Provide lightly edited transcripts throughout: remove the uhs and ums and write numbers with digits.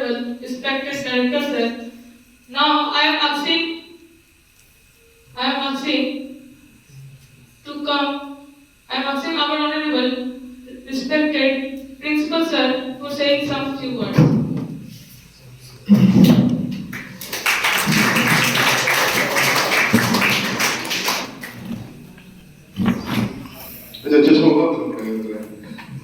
Honorable respected Director Sir. Now I am asking to come. I am asking our Honorable respected Principal Sir for saying some few words.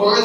5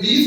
20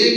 1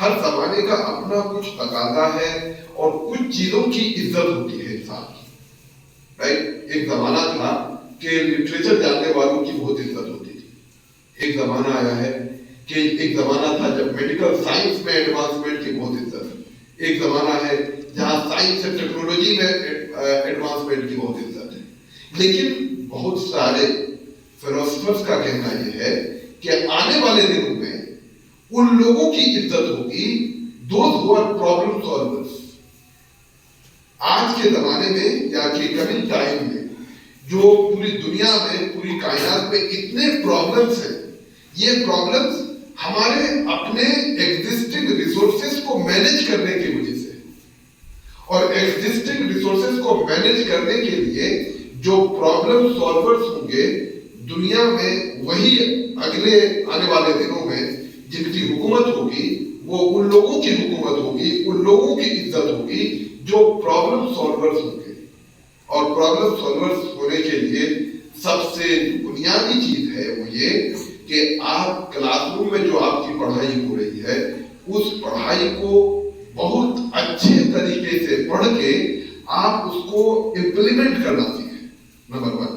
ہر زمانے کا اپنا کچھ تقاضا ہے اور کچھ چیزوں کی عزت ہوتی ہے انسان کی. رائٹ؟ ایک زمانہ تھا کہ لٹریچر جاننے والوں کی بہت عزت ہوتی تھی. ایک زمانہ آیا ہے کہ ایک زمانہ تھا جب میڈیکل سائنس میں ایڈوانسمنٹ کی بہت عزت ہے. ایک زمانہ ہے جہاں سائنس اور ٹیکنالوجی میں ایڈوانسمنٹ کی بہت عزت ہے. لیکن بہت سارے فلاسفرز کا کہنا یہ ہے کہ آنے والے دنوں میں ان لوگوں کی عزت ہوگی دوز ہو آر پرابلم سالورز. آج کے زمانے میں یا کہ کمنگ ٹائم میں جو پوری دنیا میں پوری کائنات میں اتنے پرابلمس ہیں، یہ پرابلمس ہمارے اپنے ایگزسٹنگ ریسورسز کو مینج کرنے کی وجہ سے، اور ایگزسٹنگ ریسورسز کو مینج کرنے کے لیے جو پرابلم سالورز ہوں گے دنیا میں، وہی اگلے آنے والے دنوں میں جن کی حکومت ہوگی وہ ان لوگوں کی حکومت ہوگی، ان لوگوں کی عزت ہوگی جو پرابلم سالورز ہوں گے. اور پرابلم سالورز ہونے کے لیے سب سے بنیادی چیز ہے وہ یہ کہ آپ کلاس روم میں جو آپ کی پڑھائی ہو رہی ہے اس پڑھائی کو بہت اچھے طریقے سے پڑھ کے آپ اس کو امپلیمنٹ کرنا سیکھیں. Number 1.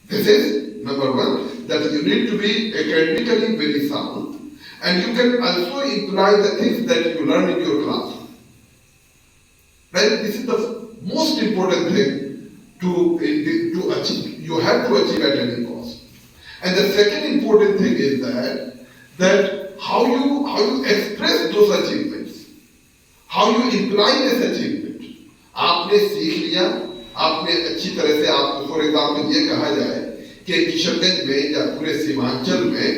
This is number 1, that you need to be academically very sound, and you can also imply the things that you learn in your classroom. Right? This is the most important thing to achieve. You have to achieve at any cost. And the second important thing is that how you express those achievements, how you imply this achievement. آپ نے سیکھ لیا، آپ نے اچھی طرح سے، آپ کو فور ایگزامپل یہ کہا جائے کہ کشن گنج میں یا پورے سیمانچل میں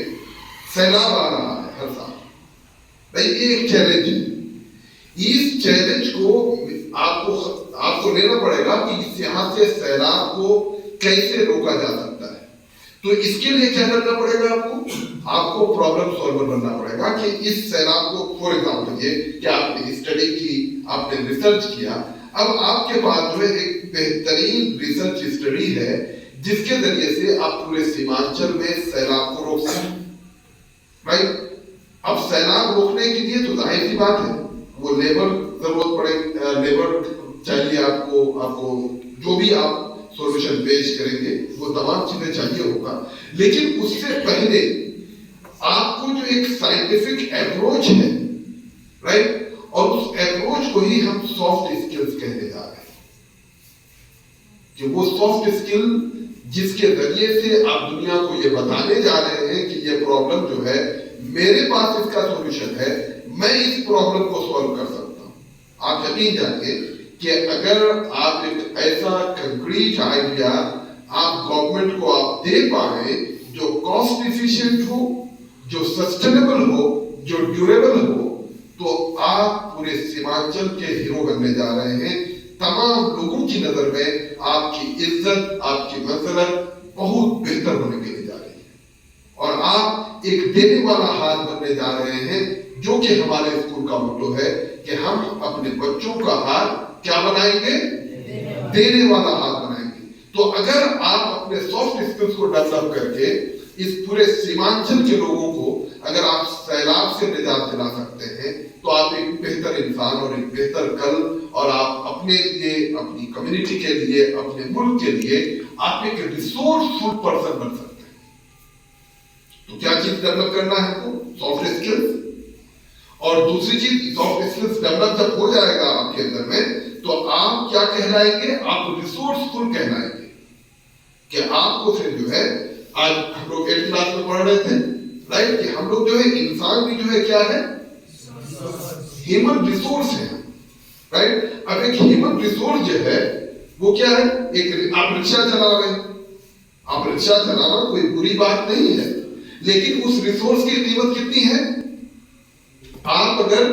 سیلاب آ رہا ہے ہر سال. بھائی یہ ایک چیلنج ہے. اس چیلنج کو آپ کو لینا پڑے گا کہ اس یہاں سے سیلاب کو کیسے روکا جا سکتا ہے. تو اس کے لیے کیا کرنا پڑے گا؟ آپ کو پرابلم سالور بننا پڑے گا کہ اس سیلاب کو، فور ایگزامپل یہ کہ آپ نے اسٹڈی کی، آپ نے ریسرچ کیا، اب آپ کے پاس جو ہے ایک بہترین ریسرچ اسٹڈی ہے جس کے ذریعے سے آپ پورے سیمانچل میں سیلاب کو روک سکیں. رائٹ؟ اب سیلاب روکنے کے لیے تو ظاہر سی بات ہے وہ لیبر ضرورت پڑے، لیبر چاہیے آپ کو جو بھی آپ سولوشن پیش کریں گے وہ تمام چیزیں چاہیے ہوگا. لیکن اس سے پہلے آپ کو جو ایک سائنٹیفک اپروچ ہے، رائٹ، اور اس اپروچ کو ہی ہم سافٹ اسکلز کہنے جا رہے ہیں، کہ وہ سافٹ اسکل جس کے ذریعے سے آپ دنیا کو یہ بتانے جا رہے ہیں کہ یہ پرابلم جو ہے میرے پاس اس کا سولوشن ہے، میں اس پرابلم کو سالو کر سکتا ہوں. آپ یقین جانیے کہ اگر آپ ایک ایسا کنکریٹ آئیڈیا آپ گورنمنٹ کو آپ دے پائیں جو کاسٹ ایفیشینٹ ہو، جو سسٹینیبل ہو، جو ڈیوریبل ہو، تو آپ پورے سیمانچل کے ہیرو بننے جا رہے ہیں. تمام لوگوں کی نظر میں آپ کی عزت، آپ کی منزلت بہت بہتر ہونے کے لیے جا رہی ہے، اور آپ ایک دینے والا ہاتھ بننے جا رہے ہیں، جو کہ ہمارے اسکول کا موٹو ہے کہ ہم اپنے بچوں کا ہاتھ کیا بنائیں گے؟ دینے والا ہاتھ بنائیں گے. تو اگر آپ اپنے سافٹ اسکلز کو ڈیولپ کر کے اس پورے سیمانچل کے لوگوں کو اگر آپ سیلاب سے نجات دلا سکتے ہیں تو آپ ایک بہتر انسان اور ایک بہتر کل، اور آپ اپنے لیے، اپنی کمیونٹی کے لیے، اپنے ملک کے لیے آپ ایک ریسورسفل پرسن بن سکتے ہیں. تو کیا چیز ڈیولپ کرنا ہے؟ تو سافٹ اسکلز. اور دوسری چیز، سافٹ اسکلز ڈیولپ جب ہو جائے گا آپ کے اندر میں تو آپ کیا کہلائیں گے؟ آپ ریسورسفل کہلائیں گے. کہ آپ کو پھر جو ہے، آج ہم لوگ 8th کلاس میں پڑھ رہے تھے، رائٹ، کہ ہم لوگ جو ہے انسان بھی جو ہے کیا ہے؟ ہیومن ریسورس ہے، رائٹ. اب ایک ہیومن ریسورس جو ہے وہ کیا ہے؟ آپ رکشا چلا رہے ہیں، آپ رکشا چلانا کوئی بری بات نہیں ہے، لیکن اس ریسورس کی قیمت کتنی ہے؟ آپ اگر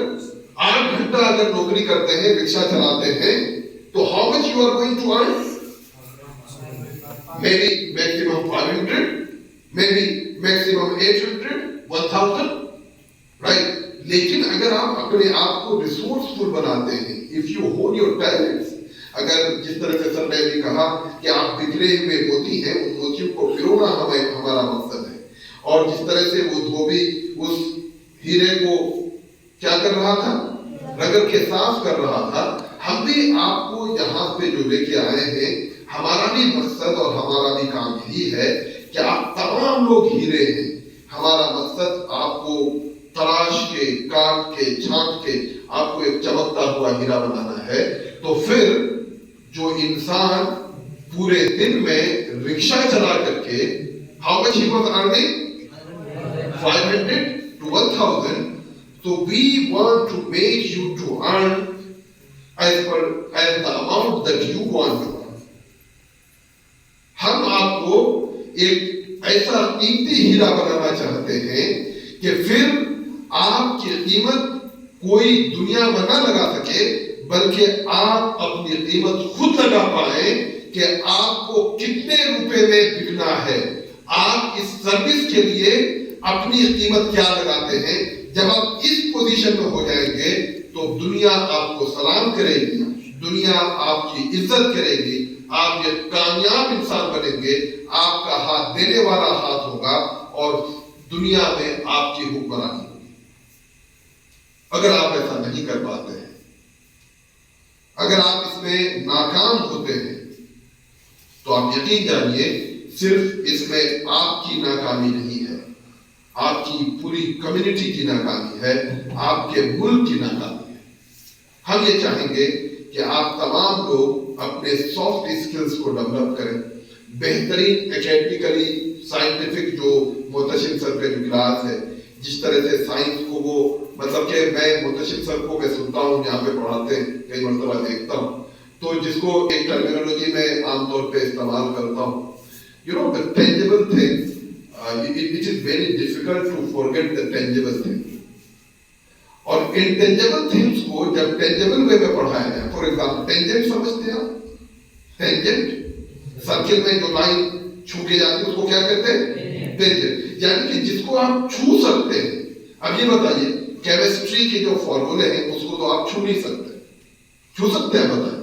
8 گھنٹہ اگر نوکری کرتے ہیں، رکشا چلاتے ہیں، تو how much you are going to earn? maybe maximum 500, maybe maximum 800, 1000, right? لیکن اگر آپ اپنے آپ کو ریسورسفل بناتے ہیں، if you hone your talents، اگر جس طرح سے سر نے بھی کہا کہ آپ بکھرے ہوئے موتی ہیں، ان موتیوں کو پرونا ہمارا مقصد ہے، اور جس طرح سے وہ دھوبی اس ہیرے کو کیا کر رہا تھا؟ رگڑ کے صاف کر رہا تھا. ہم بھی آپ کو یہاں پہ جو لے کے آئے ہیں، ہمارا بھی مقصد اور ہمارا بھی کام یہی ہے کہ آپ تمام لوگ ہیرے ہیں. ہمارا مقصد آپ کو تراش کے، کاٹ کے، چھانٹ کے آپ کو ایک چمکتا ہوا ہیرا بنانا ہے. تو پھر جو انسان پورے دن میں رکشہ چلا کر کے how much he was earning? 500 to 1000. So we want to make you to earn as the amount that you want to earn. ہم آپ کو ایک ایسا قیمتی ہیرا بنانا چاہتے ہیں کہ پھر آپ کی قیمت کوئی دنیا میں نہ لگا سکے، بلکہ آپ اپنی قیمت خود لگا پائیں کہ آپ کو کتنے روپے میں بکنا ہے. آپ اس سروس کے لیے اپنی قیمت کیا لگاتے ہیں. جب آپ اس پوزیشن میں ہو جائیں گے تو دنیا آپ کو سلام کرے گی، دنیا آپ کی عزت کرے گی، آپ ایک کامیاب انسان بنیں گے. آپ کا ہاتھ دینے والا ہاتھ ہوگا اور دنیا میں آپ کی حکمرانی ہوگی. اگر آپ ایسا نہیں کر پاتے ہیں، اگر آپ اس میں ناکام ہوتے ہیں، تو آپ یقین جانیے صرف اس میں آپ کی ناکامی نہیں ہے، آپ کی پوری کمیونٹی کی ناکامی ہے، آپ کے ملک کی ناکامی ہے. ہم یہ چاہیں گے کہ آپ تمام لوگ اپنے سافٹ اسکلز کو ڈیولپ کریں. بہترین اکیڈمیکلی سائنٹیفک جو محتشم سر کا جو کلاس ہے، جس طرح سے سائنس کو وہ مطلب کہ میں محتشم سر کو میں سنتا ہوں یہاں پہ پڑھاتے ہیں، کئی مرتبہ دیکھتا ہوں، تو جس کو ایک ٹرمینالوجی میں عام طور پہ استعمال کرتا ہوں، you know the tangible things, it is very difficult to forget the tangible things. اور intangible things کو جب tangible way میں پڑھایا جائے، فور ایگزامپل ٹینجنٹ سمجھتے ہیں آپ؟ ٹینجنٹ سرکل میں جو لائن چھو کے جاتی ہے اس کو کیا کہتے ہیں؟ ٹینجنٹ. یعنی کہ جس کو آپ چھو سکتے ہیں. اب یہ بتائیے کیمسٹری کے جو فارمولے ہیں اس کو تو آپ چھو نہیں سکتے، چھو سکتے ہیں؟ بتائیے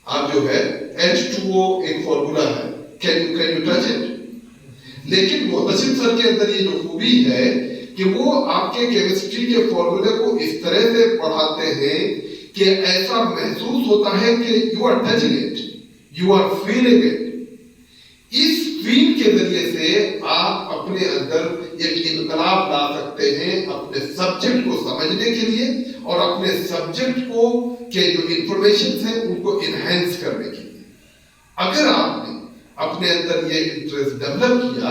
آپ جو ہے H2O ایک فارمولا ہے، can you touch it؟ لیکن محتشم سر کے اندر یہ جو خوبی ہے کہ وہ آپ کے کیمسٹری کے فارمولے کو اس طرح سے پڑھاتے ہیں کہ ایسا محسوس ہوتا ہے کہ you are touching it, you are feeling it. اس فیل کے ذریعے سے آپ اپنے اندر ایک انقلاب لا سکتے ہیں اپنے سبجیکٹ کو سمجھنے کے لیے اور اپنے سبجیکٹ کو کے جو انفارمیشن ہیں ان کو انہینس کرنے کے لیے. اگر آپ نے اپنے اندر یہ انٹرسٹ ڈیولپ کیا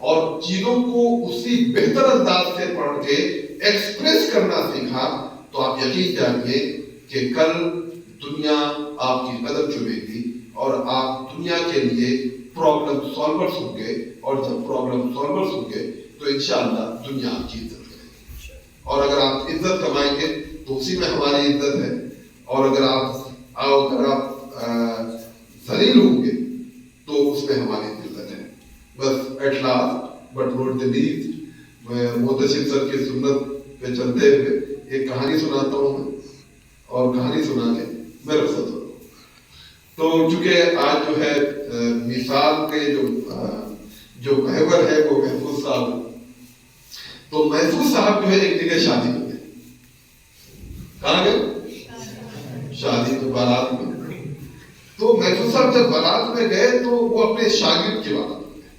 اور چیزوں کو اسی بہتر انداز سے پڑھ کے ایکسپریس کرنا سیکھا، تو آپ یقین جانیے کہ کل دنیا آپ کی قدم چومے گی اور آپ دنیا کے لیے پرابلم سالورز ہوں گے. اور جب پرابلم سالورز ہوں گے تو انشاءاللہ دنیا آپ کی عزت کرے گی. اور اگر آپ عزت کمائیں گے تو اسی میں ہماری عزت ہے. اور اگر آپ ذلیل ہوں گے تو اس میں ہماری عزت ہے. بس at last but not the least, میں محتشم سر کی سنت پہ چلتے ہوئے ایک کہانی سناتا ہوں میں، اور کہانی سنا کے میں رخصت ہوں. تو چونکہ آج جو ہے مثال کے جو محور ہے وہ محفوظ صاحب، تو محفوظ صاحب جو ہے ایک جگہ شادی میں گئے. کہاں گئے؟ شادی میں، بارات میں. تو محفوظ صاحب جب بارات میں گئے تو وہ اپنے شاگرد کی بات میں گئے.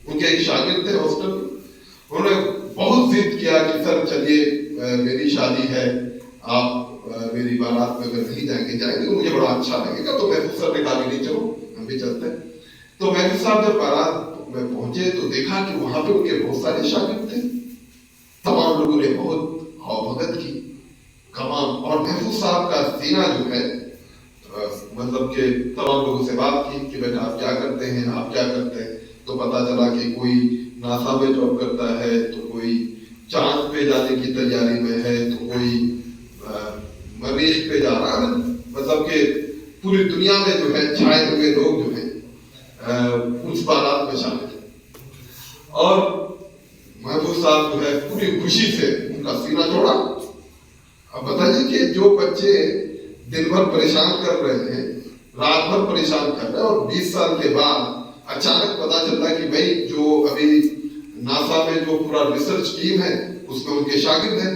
ان کے ایک شاگرد تھے ہاسٹل میں، انہوں نے بہت ضد کیا کہ سر چلیے میری شادی ہے، آپ میری بارات میں اگر نہیں جائیں گے مجھے بڑا اچھا لگے گا. تو محفوظ صاحب نے کہا کہ نہیں چلو ہم بھی چلتے ہیں. تو محفوظ صاحب جب بارات میں پہنچے تو دیکھا کہ وہاں پہ ان کے بہت سارے شاگرد تھے. تمام لوگوں نے بہت بھگت کی تمام، اور محفوظ صاحب کا سینہ جو ہے مطلب کہ تمام لوگوں سے بات کی کہ بیٹا آپ کیا کرتے ہیں، آپ کیا کرتے ہیں. تو پتا چلا کہ کوئی ناسا میں جاب کرتا ہے، تو کوئی چاند پہ جانے کی تیاری میں ہے، تو کوئی مریخ پہ جا رہا ہے. مطلب کہ پوری دنیا میں جو ہے چھائے ہوئے لوگ جو ہیں اس بارات میں شامل ہیں. اور محفوظ صاحب جو ہے پوری خوشی سے ان کا سینہ چھوڑا. اب بتائیے کہ جو بچے دن بھر پریشان کر رہے ہیں، رات بھر پریشان کر رہے ہیں، اور 20 سال کے بعد اچانک پتا چلتا ہے کہ بھائی جو ابھی ناسا میں جو پورا ریسرچ ٹیم ہے اس میں ان کے شاگرد ہیں.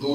2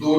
2